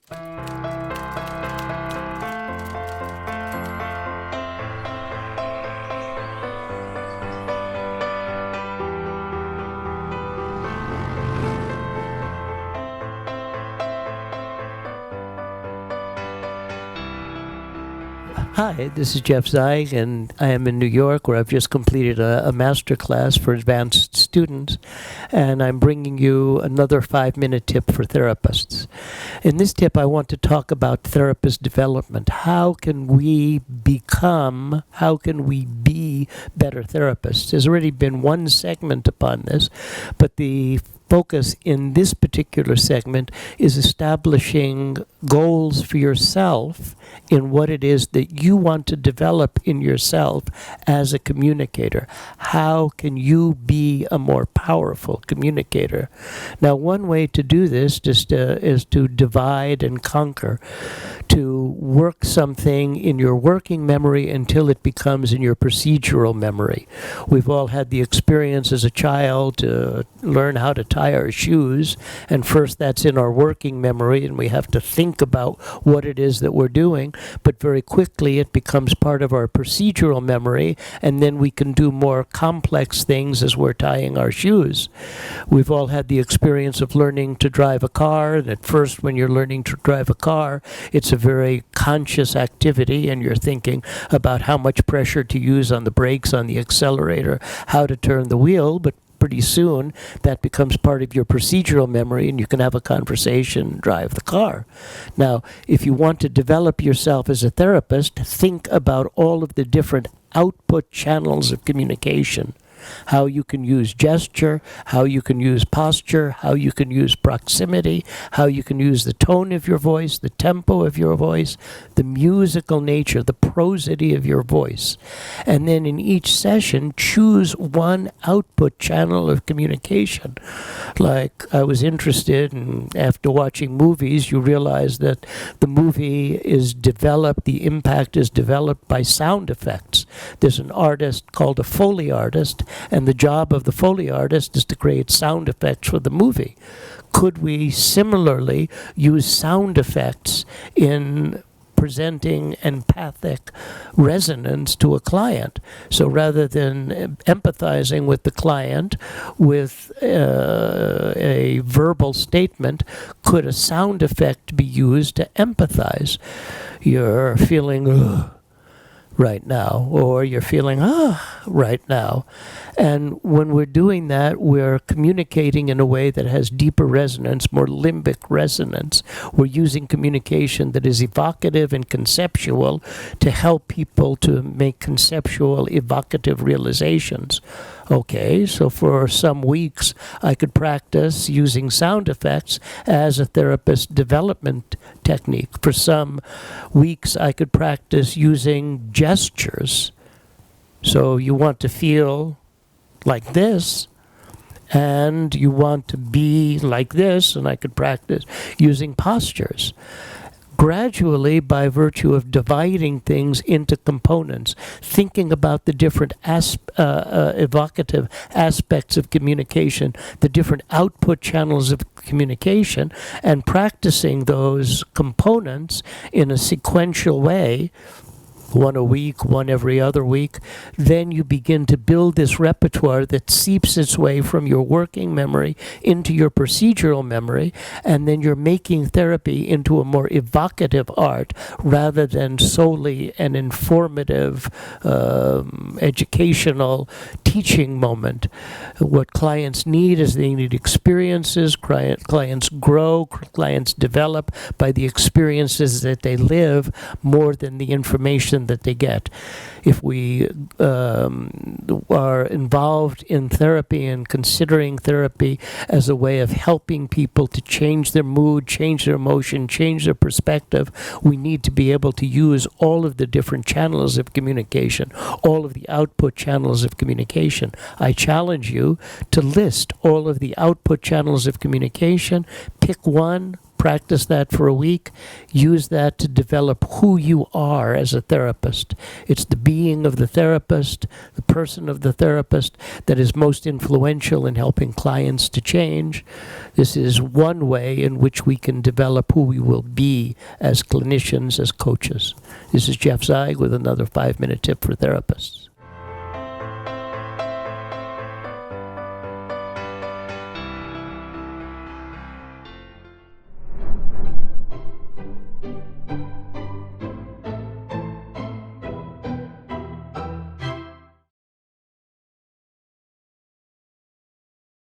Hi, this is Jeff Zeig, and I am in New York, where I've just completed a master class for advanced students, and I'm bringing you another 5-minute tip for therapists. In this tip, I want to talk about therapist development. How can we be better therapists? There's already been one segment upon this, but the focus in this particular segment is establishing goals for yourself in what it is that you want to develop in yourself as a communicator. How can you be a more powerful communicator? Now, one way to do this is to divide and conquer, to work something in your working memory until it becomes in your procedural memory. We've all had the experience as a child to learn how to tie our shoes, and first that's in our working memory, and we have to think about what it is that we're doing, but very quickly it becomes part of our procedural memory, and then we can do more complex things as we're tying our shoes. We've all had the experience of learning to drive a car, and at first when you're learning to drive a car, it's a very conscious activity, and you're thinking about how much pressure to use on the brakes, on the accelerator, how to turn the wheel, but pretty soon that becomes part of your procedural memory, and you can have a conversation, drive the car. Now, if you want to develop yourself as a therapist, think about all of the different output channels of communication. How you can use gesture, how you can use posture, how you can use proximity, how you can use the tone of your voice, the tempo of your voice, the musical nature, the prosody of your voice. And then in each session, choose one output channel of communication. Like, I was interested, and after watching movies, you realize that the movie is developed, the impact is developed by sound effects. There's an artist called a Foley artist, and the job of the Foley artist is to create sound effects for the movie. Could we similarly use sound effects in presenting empathic resonance to a client? So rather than empathizing with the client with a verbal statement, could a sound effect be used to empathize? You're feeling ugh right now, or you're feeling right now. And when we're doing that, we're communicating in a way that has deeper resonance, more limbic resonance. We're using communication that is evocative and conceptual to help people to make conceptual, evocative realizations. Okay, so for some weeks, I could practice using sound effects as a therapist development technique. For some weeks, I could practice using gestures. So you want to feel like this, and you want to be like this, and I could practice using postures. Gradually, by virtue of dividing things into components, thinking about the different evocative aspects of communication, the different output channels of communication, and practicing those components in a sequential way, one a week, one every other week, then you begin to build this repertoire that seeps its way from your working memory into your procedural memory, and then you're making therapy into a more evocative art rather than solely an informative, educational teaching moment. What clients need is they need experiences. Clients grow, clients develop by the experiences that they live more than the information that they get. If we are involved in therapy and considering therapy as a way of helping people to change their mood, change their emotion, change their perspective, we need to be able to use all of the different channels of communication, all of the output channels of communication. I challenge you to list all of the output channels of communication, pick one, practice that for a week. Use that to develop who you are as a therapist. It's the being of the therapist, the person of the therapist, that is most influential in helping clients to change. This is one way in which we can develop who we will be as clinicians, as coaches. This is Jeff Zeig with another 5-minute tip for therapists.